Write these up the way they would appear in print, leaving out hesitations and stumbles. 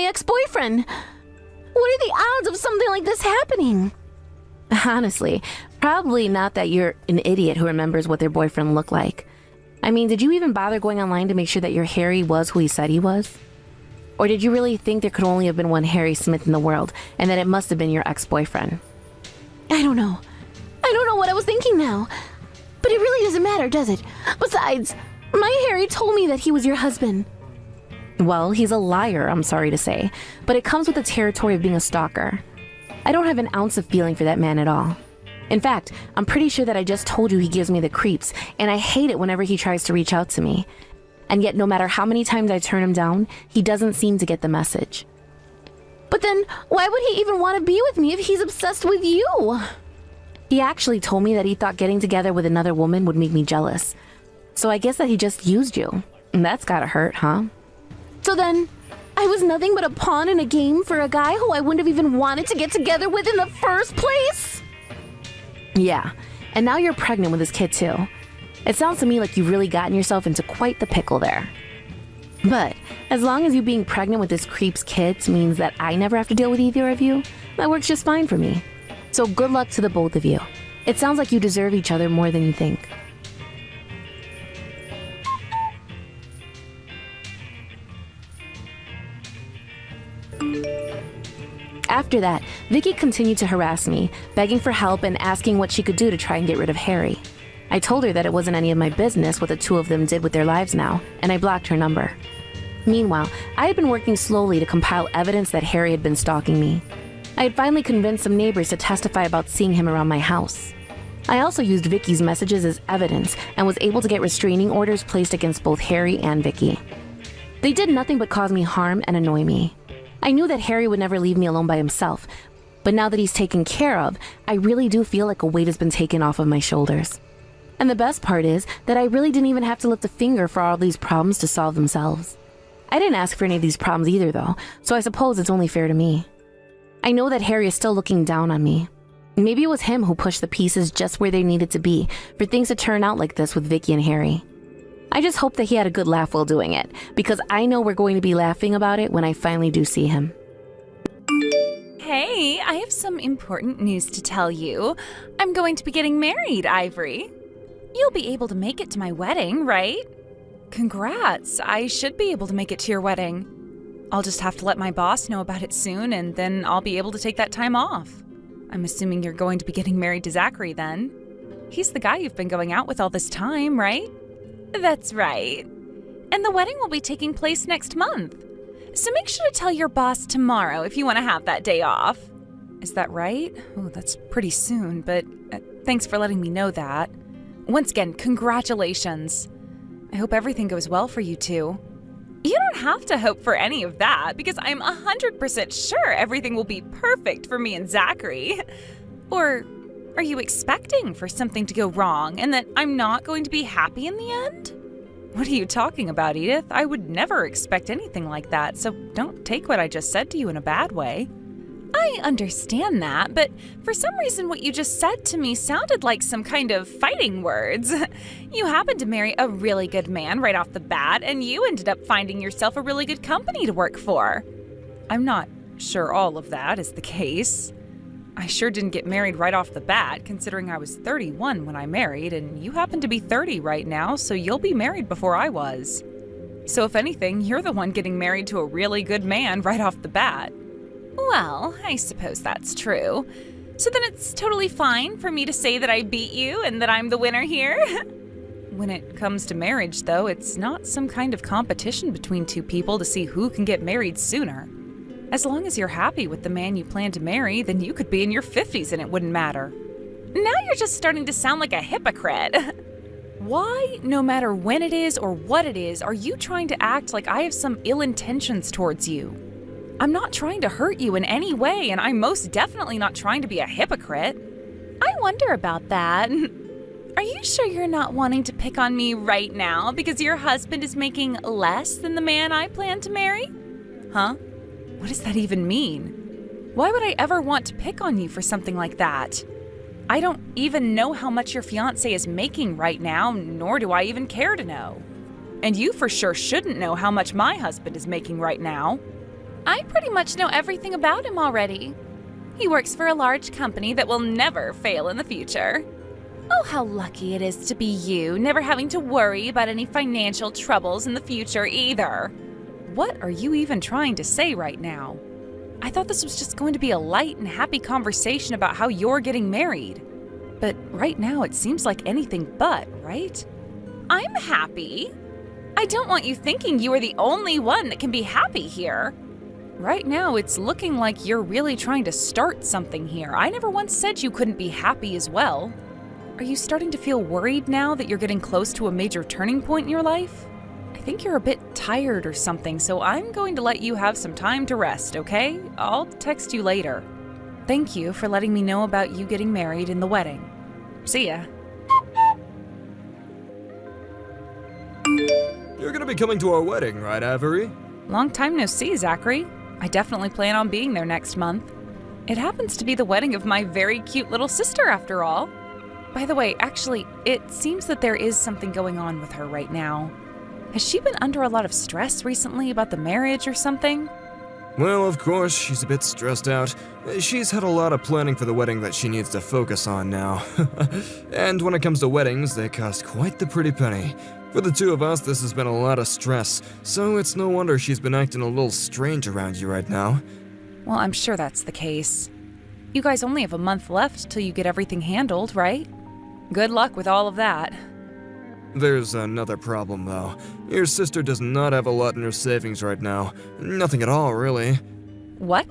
ex-boyfriend. What are the odds of something like this happening? Honestly, probably not that you're an idiot who remembers what their boyfriend looked like. I mean, did you even bother going online to make sure that your Harry was who he said he was? Or did you really think there could only have been one Harry Smith in the world, and that it must have been your ex-boyfriend? I don't know. I don't know what I was thinking now. But it really doesn't matter, does it? Besides, my Harry told me that he was your husband. Well, he's a liar, I'm sorry to say, but it comes with the territory of being a stalker. I don't have an ounce of feeling for that man at all. In fact, I'm pretty sure that I just told you he gives me the creeps, and I hate it whenever he tries to reach out to me. And yet, no matter how many times I turn him down, he doesn't seem to get the message. But then, why would he even want to be with me if he's obsessed with you? He actually told me that he thought getting together with another woman would make me jealous. So I guess that he just used you. And that's gotta hurt, huh? So then, I was nothing but a pawn in a game for a guy who I wouldn't have even wanted to get together with in the first place? Yeah, and now you're pregnant with this kid too. It sounds to me like you've really gotten yourself into quite the pickle there. But as long as you being pregnant with this creep's kid means that I never have to deal with either of you, that works just fine for me. So good luck to the both of you. It sounds like you deserve each other more than you think. After that, Vicky continued to harass me, begging for help and asking what she could do to try and get rid of Harry. I told her that it wasn't any of my business what the two of them did with their lives now, and I blocked her number. Meanwhile, I had been working slowly to compile evidence that Harry had been stalking me. I had finally convinced some neighbors to testify about seeing him around my house. I also used Vicky's messages as evidence and was able to get restraining orders placed against both Harry and Vicky. They did nothing but cause me harm and annoy me. I knew that Harry would never leave me alone by himself, but now that he's taken care of, I really do feel like a weight has been taken off of my shoulders. And the best part is that I really didn't even have to lift a finger for all these problems to solve themselves. I didn't ask for any of these problems either though, so I suppose it's only fair to me. I know that Harry is still looking down on me. Maybe it was him who pushed the pieces just where they needed to be for things to turn out like this with Vicky and Harry. I just hope that he had a good laugh while doing it, because I know we're going to be laughing about it when I finally do see him. Hey, I have some important news to tell you. I'm going to be getting married, Ivory. You'll be able to make it to my wedding, right? Congrats, I should be able to make it to your wedding. I'll just have to let my boss know about it soon, and then I'll be able to take that time off. I'm assuming you're going to be getting married to Zachary then. He's the guy you've been going out with all this time, right? That's right. And the wedding will be taking place next month. So make sure to tell your boss tomorrow if you want to have that day off. Is that right? Oh, that's pretty soon, but thanks for letting me know that. Once again, congratulations. I hope everything goes well for you two. You don't have to hope for any of that because I'm 100% sure everything will be perfect for me and Zachary. Or are you expecting for something to go wrong and that I'm not going to be happy in the end? What are you talking about, Edith? I would never expect anything like that, so don't take what I just said to you in a bad way. I understand that, but for some reason what you just said to me sounded like some kind of fighting words. You happened to marry a really good man right off the bat, and you ended up finding yourself a really good company to work for. I'm not sure all of that is the case. I sure didn't get married right off the bat, considering I was 31 when I married, and you happen to be 30 right now, so you'll be married before I was. So if anything, you're the one getting married to a really good man right off the bat. Well, I suppose that's true. So then it's totally fine for me to say that I beat you and that I'm the winner here? When it comes to marriage, though, it's not some kind of competition between two people to see who can get married sooner. As long as you're happy with the man you plan to marry, then you could be in your 50s and it wouldn't matter. Now you're just starting to sound like a hypocrite. Why, no matter when it is or what it is, are you trying to act like I have some ill intentions towards you? I'm not trying to hurt you in any way, and I'm most definitely not trying to be a hypocrite. I wonder about that. Are you sure you're not wanting to pick on me right now because your husband is making less than the man I plan to marry? Huh? What does that even mean? Why would I ever want to pick on you for something like that? I don't even know how much your fiancé is making right now, nor do I even care to know. And you for sure shouldn't know how much my husband is making right now. I pretty much know everything about him already. He works for a large company that will never fail in the future. Oh, how lucky it is to be you, never having to worry about any financial troubles in the future either. What are you even trying to say right now? I thought this was just going to be a light and happy conversation about how you're getting married. But right now it seems like anything but, right? I'm happy. I don't want you thinking you are the only one that can be happy here. Right now it's looking like you're really trying to start something here. I never once said you couldn't be happy as well. Are you starting to feel worried now that you're getting close to a major turning point in your life? I think you're a bit tired or something, so I'm going to let you have some time to rest, okay? I'll text you later. Thank you for letting me know about you getting married and the wedding. See ya. You're gonna be coming to our wedding, right, Avery? Long time no see, Zachary. I definitely plan on being there next month. It happens to be the wedding of my very cute little sister, after all. By the way, actually, it seems that there is something going on with her right now. Has she been under a lot of stress recently about the marriage or something? Well, of course, she's a bit stressed out. She's had a lot of planning for the wedding that she needs to focus on now. And when it comes to weddings, they cost quite the pretty penny. For the two of us, this has been a lot of stress, so it's no wonder she's been acting a little strange around you right now. Well, I'm sure that's the case. You guys only have a month left till you get everything handled, right? Good luck with all of that. There's another problem, though. Your sister does not have a lot in her savings right now. Nothing at all, really. What?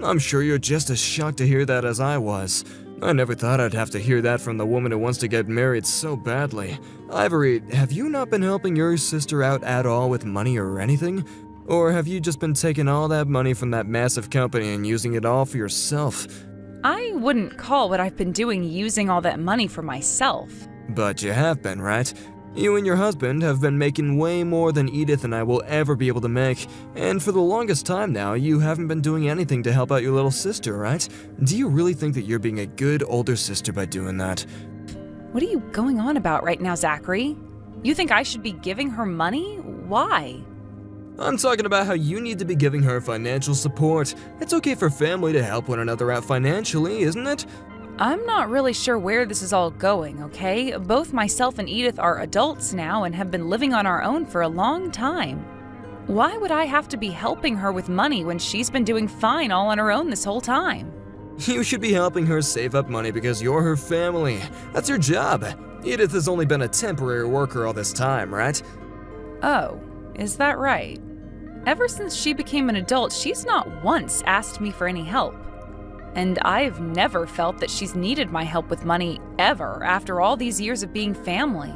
I'm sure you're just as shocked to hear that as I was. I never thought I'd have to hear that from the woman who wants to get married so badly. Ivory, have you not been helping your sister out at all with money or anything? Or have you just been taking all that money from that massive company and using it all for yourself? I wouldn't call what I've been doing using all that money for myself. But you have been, right? You and your husband have been making way more than Edith and I will ever be able to make, and for the longest time now, you haven't been doing anything to help out your little sister, right? Do you really think that you're being a good older sister by doing that? What are you going on about right now, Zachary? You think I should be giving her money? Why? I'm talking about how you need to be giving her financial support. It's okay for family to help one another out financially, isn't it? I'm not really sure where this is all going, okay? Both myself and Edith are adults now and have been living on our own for a long time. Why would I have to be helping her with money when she's been doing fine all on her own this whole time? You should be helping her save up money because you're her family. That's your job. Edith has only been a temporary worker all this time, right? Oh, is that right? Ever since she became an adult, she's not once asked me for any help. And I've never felt that she's needed my help with money ever after all these years of being family.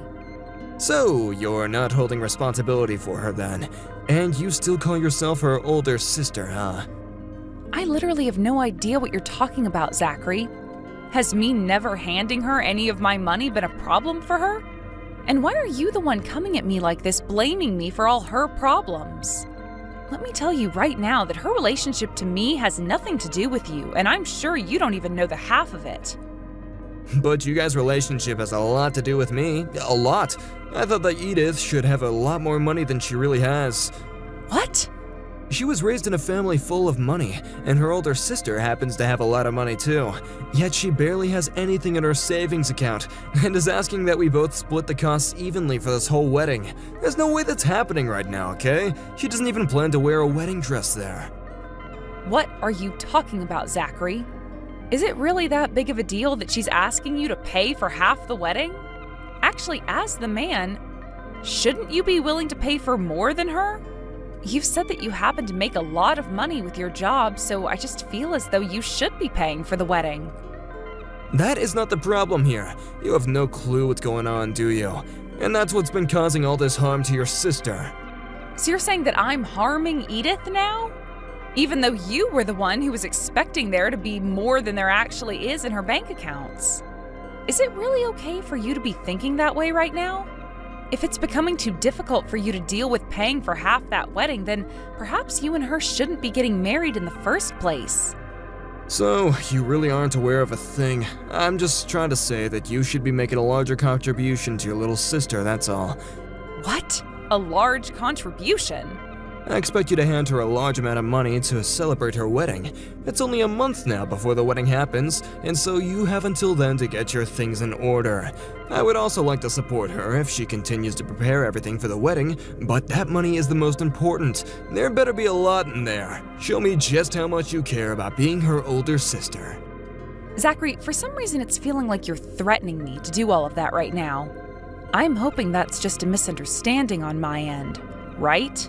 So, you're not holding responsibility for her then, and you still call yourself her older sister, huh? I literally have no idea what you're talking about, Zachary. Has me never handing her any of my money been a problem for her? And why are you the one coming at me like this, blaming me for all her problems? Let me tell you right now that her relationship to me has nothing to do with you, and I'm sure you don't even know the half of it. But you guys' relationship has a lot to do with me. A lot. I thought that Edith should have a lot more money than she really has. What? She was raised in a family full of money, and her older sister happens to have a lot of money too. Yet she barely has anything in her savings account, and is asking that we both split the costs evenly for this whole wedding. There's no way that's happening right now, okay? She doesn't even plan to wear a wedding dress there. What are you talking about, Zachary? Is it really that big of a deal that she's asking you to pay for half the wedding? Actually, as the man, shouldn't you be willing to pay for more than her? You've said that you happen to make a lot of money with your job, so I just feel as though you should be paying for the wedding. That is not the problem here. You have no clue what's going on, do you? And that's what's been causing all this harm to your sister. So you're saying that I'm harming Edith now? Even though you were the one who was expecting there to be more than there actually is in her bank accounts. Is it really okay for you to be thinking that way right now? If it's becoming too difficult for you to deal with paying for half that wedding, then perhaps you and her shouldn't be getting married in the first place. So, you really aren't aware of a thing. I'm just trying to say that you should be making a larger contribution to your little sister, that's all. What? A large contribution? I expect you to hand her a large amount of money to celebrate her wedding. It's only a month now before the wedding happens, and so you have until then to get your things in order. I would also like to support her if she continues to prepare everything for the wedding, but that money is the most important. There better be a lot in there. Show me just how much you care about being her older sister. Zachary, for some reason it's feeling like you're threatening me to do all of that right now. I'm hoping that's just a misunderstanding on my end, right?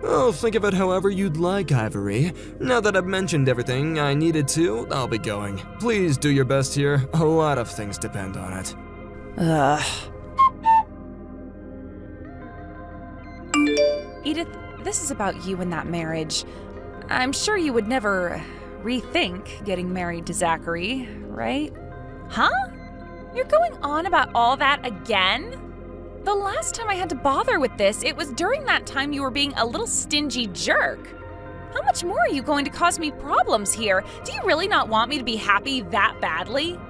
Oh, think of it however you'd like, Ivory. Now that I've mentioned everything I needed to, I'll be going. Please do your best here. A lot of things depend on it. Ugh. Edith, this is about you and that marriage. I'm sure you would never rethink getting married to Zachary, right? Huh? You're going on about all that again? The last time I had to bother with this, it was during that time you were being a little stingy jerk. How much more are you going to cause me problems here? Do you really not want me to be happy that badly?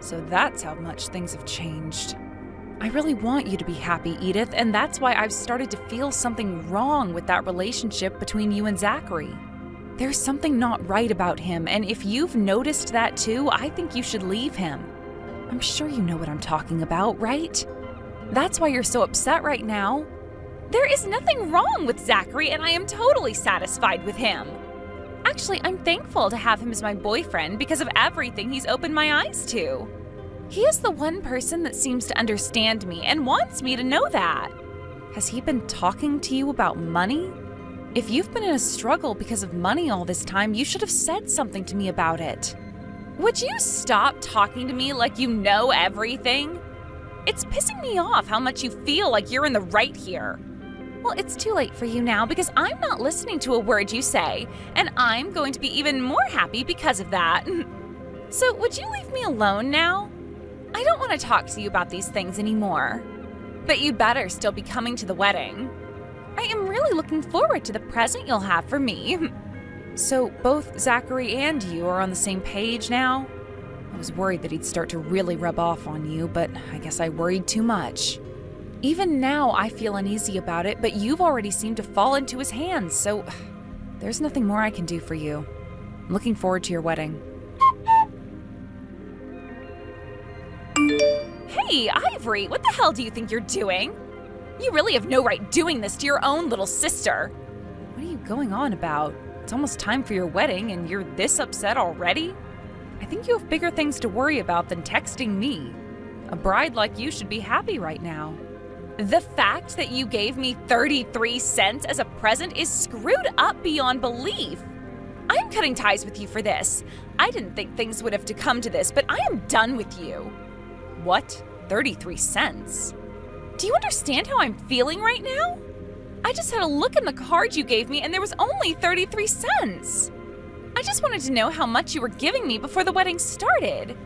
So that's how much things have changed. I really want you to be happy, Edith, and that's why I've started to feel something wrong with that relationship between you and Zachary. There's something not right about him, and if you've noticed that too, I think you should leave him. I'm sure you know what I'm talking about, right? That's why you're so upset right now. There is nothing wrong with Zachary, and I am totally satisfied with him. Actually, I'm thankful to have him as my boyfriend because of everything he's opened my eyes to. He is the one person that seems to understand me and wants me to know that. Has he been talking to you about money? If you've been in a struggle because of money all this time, you should have said something to me about it. Would you stop talking to me like you know everything? It's pissing me off how much you feel like you're in the right here. Well, it's too late for you now because I'm not listening to a word you say, and I'm going to be even more happy because of that. So would you leave me alone now? I don't want to talk to you about these things anymore. But you'd better still be coming to the wedding. I am really looking forward to the present you'll have for me. So both Zachary and you are on the same page now? I was worried that he'd start to really rub off on you, but I guess I worried too much. Even now, I feel uneasy about it, but you've already seemed to fall into his hands, so there's nothing more I can do for you. I'm looking forward to your wedding. Hey, Ivory, what the hell do you think you're doing? You really have no right doing this to your own little sister. What are you going on about? It's almost time for your wedding, and you're this upset already? I think you have bigger things to worry about than texting me. A bride like you should be happy right now. The fact that you gave me 33 cents as a present is screwed up beyond belief. I'm cutting ties with you for this. I didn't think things would have to come to this, but I am done with you. What? 33 cents? Do you understand how I'm feeling right now? I just had a look in the card you gave me and there was only 33 cents. I just wanted to know how much you were giving me before the wedding started.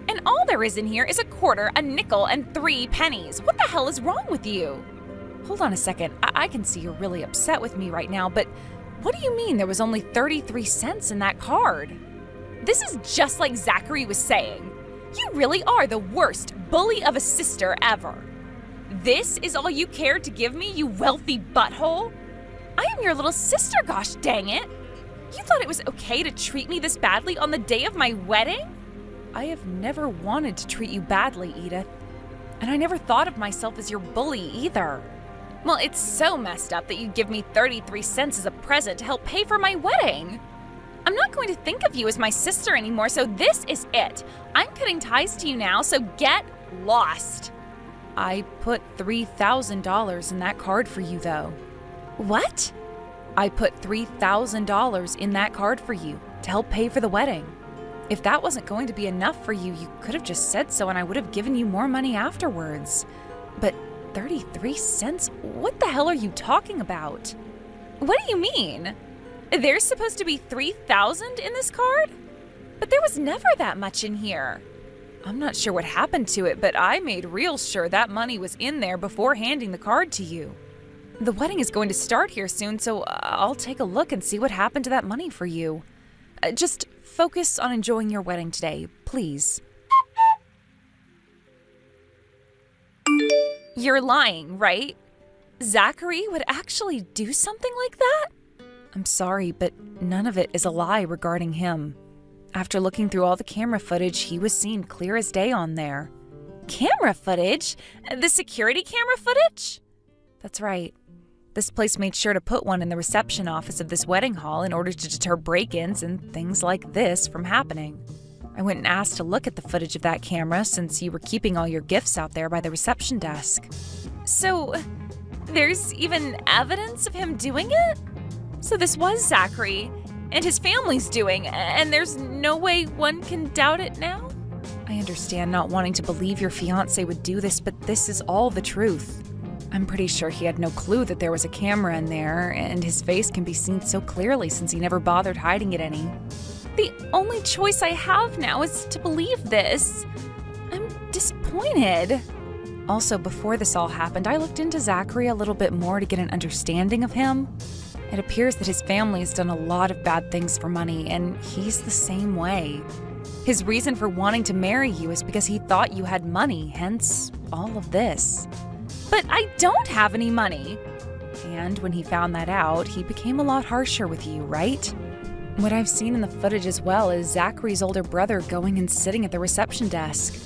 And all there is in here is a quarter, a nickel, and 3 pennies. What the hell is wrong with you? Hold on a second. I can see you're really upset with me right now, but what do you mean there was only 33 cents in that card? This is just like Zachary was saying. You really are the worst bully of a sister ever. This is all you cared to give me, you wealthy butthole? I am your little sister, gosh dang it. You thought it was okay to treat me this badly on the day of my wedding? I have never wanted to treat you badly, Edith. And I never thought of myself as your bully either. Well, it's so messed up that you'd give me 33 cents as a present to help pay for my wedding. I'm not going to think of you as my sister anymore, so this is it. I'm cutting ties to you now, so get lost. I put $3,000 in that card for you, though. What? I put $3,000 in that card for you to help pay for the wedding. If that wasn't going to be enough for you, you could have just said so and I would have given you more money afterwards. But 33 cents? What the hell are you talking about? What do you mean? There's supposed to be 3,000 in this card? But there was never that much in here. I'm not sure what happened to it, but I made real sure that money was in there before handing the card to you. The wedding is going to start here soon, so I'll take a look and see what happened to that money for you. Just focus on enjoying your wedding today, please. You're lying, right? Zachary would actually do something like that? I'm sorry, but none of it is a lie regarding him. After looking through all the camera footage, he was seen clear as day on there. Camera footage? The security camera footage? That's right. This place made sure to put one in the reception office of this wedding hall in order to deter break-ins and things like this from happening. I went and asked to look at the footage of that camera since you were keeping all your gifts out there by the reception desk. So, there's even evidence of him doing it? So this was Zachary, and his family's doing, and there's no way one can doubt it now? I understand not wanting to believe your fiancé would do this, but this is all the truth. I'm pretty sure he had no clue that there was a camera in there, and his face can be seen so clearly since he never bothered hiding it any. The only choice I have now is to believe this. I'm disappointed. Also, before this all happened, I looked into Zachary a little bit more to get an understanding of him. It appears that his family has done a lot of bad things for money, and he's the same way. His reason for wanting to marry you is because he thought you had money, hence all of this. But I don't have any money! And when he found that out, he became a lot harsher with you, right? What I've seen in the footage as well is Zachary's older brother going and sitting at the reception desk.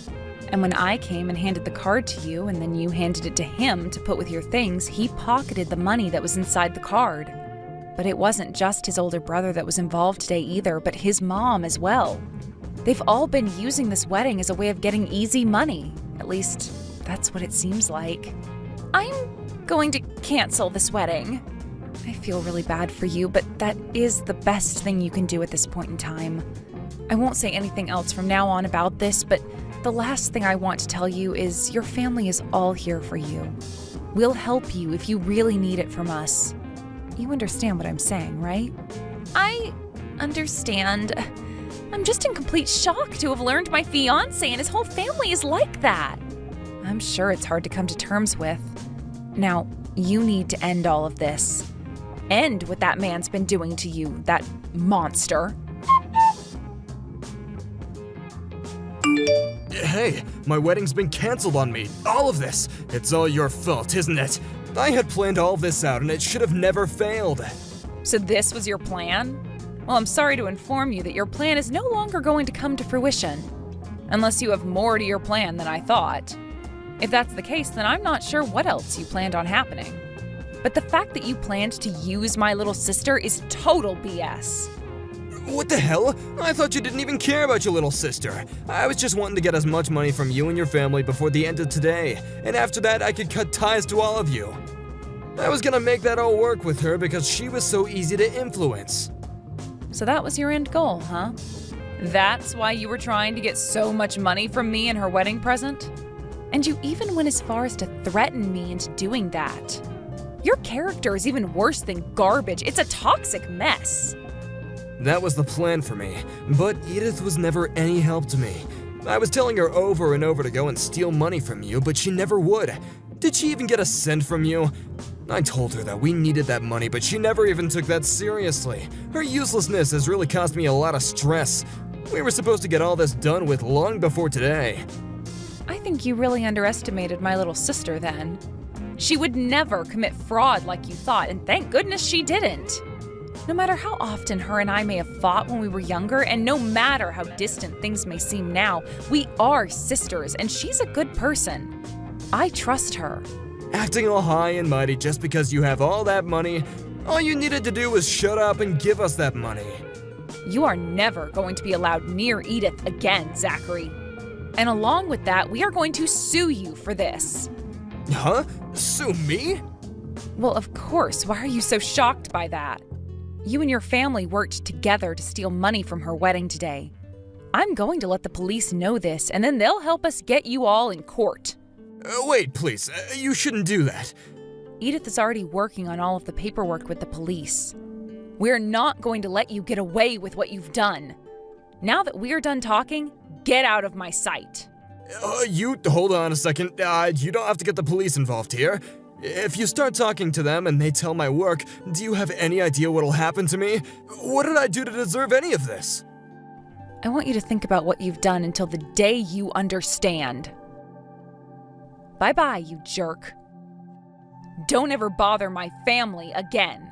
And when I came and handed the card to you, and then you handed it to him to put with your things, he pocketed the money that was inside the card. But it wasn't just his older brother that was involved today either, but his mom as well. They've all been using this wedding as a way of getting easy money. At least, that's what it seems like. I'm going to cancel this wedding. I feel really bad for you, but that is the best thing you can do at this point in time. I won't say anything else from now on about this, but the last thing I want to tell you is your family is all here for you. We'll help you if you really need it from us. You understand what I'm saying, right? I understand. I'm just in complete shock to have learned my fiancé and his whole family is like that. I'm sure it's hard to come to terms with. Now, you need to end all of this. End what that man's been doing to you, that monster. Hey, my wedding's been canceled on me. All of this. It's all your fault, isn't it? I had planned all of this out and it should have never failed. So this was your plan? Well, I'm sorry to inform you that your plan is no longer going to come to fruition. Unless you have more to your plan than I thought. If that's the case, then I'm not sure what else you planned on happening. But the fact that you planned to use my little sister is total BS. What the hell? I thought you didn't even care about your little sister. I was just wanting to get as much money from you and your family before the end of today, and after that I could cut ties to all of you. I was gonna make that all work with her because she was so easy to influence. So that was your end goal, huh? That's why you were trying to get so much money from me and her wedding present? And you even went as far as to threaten me into doing that. Your character is even worse than garbage. It's a toxic mess. That was the plan for me, but Edith was never any help to me. I was telling her over and over to go and steal money from you, but she never would. Did she even get a cent from you? I told her that we needed that money, but she never even took that seriously. Her uselessness has really caused me a lot of stress. We were supposed to get all this done with long before today. I think you really underestimated my little sister then. She would never commit fraud like you thought, and thank goodness she didn't. No matter how often her and I may have fought when we were younger, and no matter how distant things may seem now, we are sisters, and she's a good person. I trust her. Acting all high and mighty just because you have all that money, all you needed to do was shut up and give us that money. You are never going to be allowed near Edith again, Zachary. And along with that, we are going to sue you for this. Huh? Sue me? Well, of course. Why are you so shocked by that? You and your family worked together to steal money from her wedding today. I'm going to let the police know this, and then they'll help us get you all in court. Wait, please. You shouldn't do that. Edith is already working on all of the paperwork with the police. We're not going to let you get away with what you've done. Now that we're done talking, get out of my sight. You hold on a second. You don't have to get the police involved here. If you start talking to them and they tell my work, do you have any idea what'll happen to me? What did I do to deserve any of this? I want you to think about what you've done until the day you understand. Bye-bye, you jerk. Don't ever bother my family again.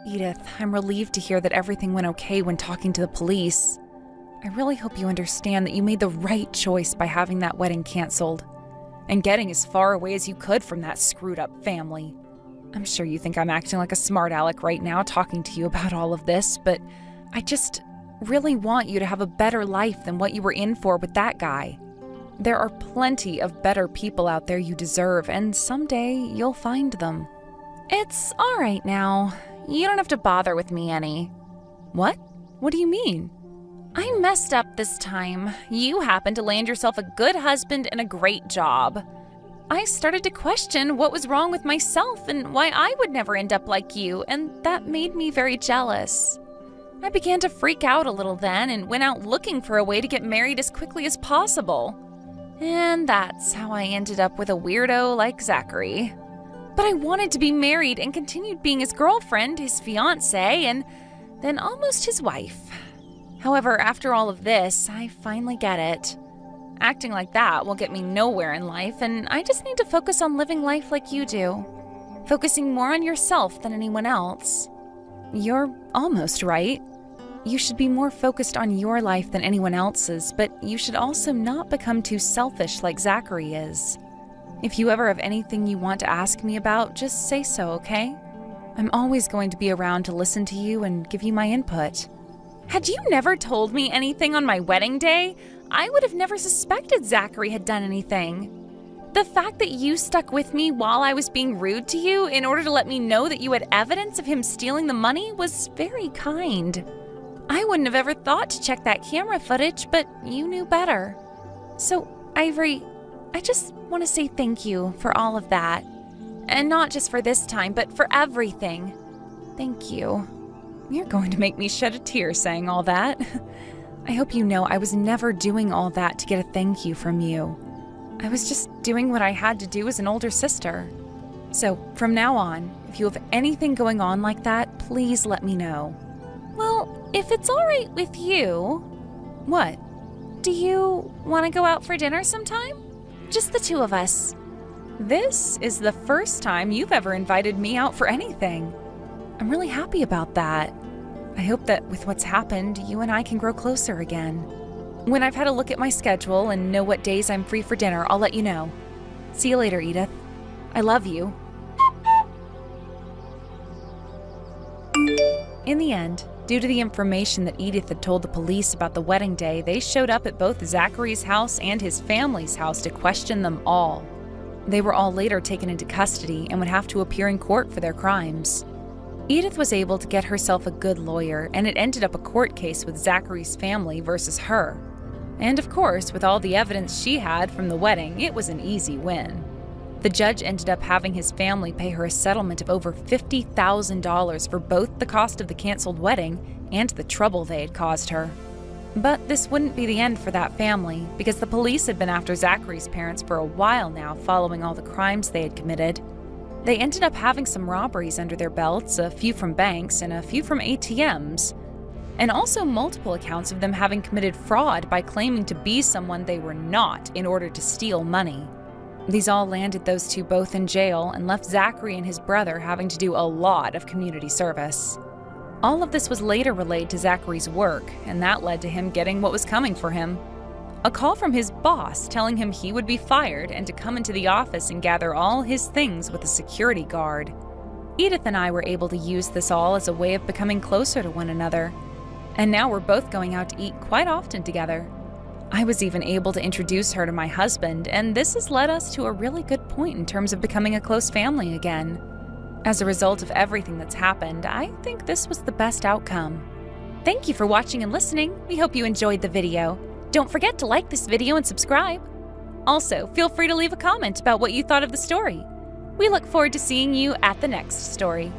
Edith, I'm relieved to hear that everything went okay when talking to the police. I really hope you understand that you made the right choice by having that wedding canceled and getting as far away as you could from that screwed up family. I'm sure you think I'm acting like a smart aleck right now talking to you about all of this, but I just really want you to have a better life than what you were in for with that guy. There are plenty of better people out there you deserve, and someday you'll find them. It's all right now. You don't have to bother with me any. What? What do you mean? I messed up this time. You happened to land yourself a good husband and a great job. I started to question what was wrong with myself and why I would never end up like you, and that made me very jealous. I began to freak out a little then and went out looking for a way to get married as quickly as possible. And that's how I ended up with a weirdo like Zachary. But I wanted to be married and continued being his girlfriend, his fiancée, and then almost his wife. However, after all of this, I finally get it. Acting like that will get me nowhere in life, and I just need to focus on living life like you do. Focusing more on yourself than anyone else. You're almost right. You should be more focused on your life than anyone else's, but you should also not become too selfish like Zachary is. If you ever have anything you want to ask me about, just say so, okay? I'm always going to be around to listen to you and give you my input. Had you never told me anything on my wedding day, I would have never suspected Zachary had done anything. The fact that you stuck with me while I was being rude to you in order to let me know that you had evidence of him stealing the money was very kind. I wouldn't have ever thought to check that camera footage, but you knew better. So, Ivory, I just want to say thank you for all of that. And not just for this time, but for everything. Thank you. You're going to make me shed a tear saying all that. I hope you know I was never doing all that to get a thank you from you. I was just doing what I had to do as an older sister. So, from now on, if you have anything going on like that, please let me know. Well, if it's all right with you... What? Do you want to go out for dinner sometime? Just the two of us. This is the first time you've ever invited me out for anything. I'm really happy about that. I hope that with what's happened, you and I can grow closer again. When I've had a look at my schedule and know what days I'm free for dinner, I'll let you know. See you later, Edith. I love you. In the end, due to the information that Edith had told the police about the wedding day, they showed up at both Zachary's house and his family's house to question them all. They were all later taken into custody and would have to appear in court for their crimes. Edith was able to get herself a good lawyer, and it ended up a court case with Zachary's family versus her. And of course, with all the evidence she had from the wedding, it was an easy win. The judge ended up having his family pay her a settlement of over $50,000 for both the cost of the canceled wedding and the trouble they had caused her. But this wouldn't be the end for that family, because the police had been after Zachary's parents for a while now following all the crimes they had committed. They ended up having some robberies under their belts, a few from banks and a few from ATMs, and also multiple accounts of them having committed fraud by claiming to be someone they were not in order to steal money. These all landed those two both in jail and left Zachary and his brother having to do a lot of community service. All of this was later relayed to Zachary's work, and that led to him getting what was coming for him. A call from his boss telling him he would be fired and to come into the office and gather all his things with a security guard. Edith and I were able to use this all as a way of becoming closer to one another. And now we're both going out to eat quite often together. I was even able to introduce her to my husband, and this has led us to a really good point in terms of becoming a close family again. As a result of everything that's happened, I think this was the best outcome. Thank you for watching and listening. We hope you enjoyed the video. Don't forget to like this video and subscribe. Also, feel free to leave a comment about what you thought of the story. We look forward to seeing you at the next story.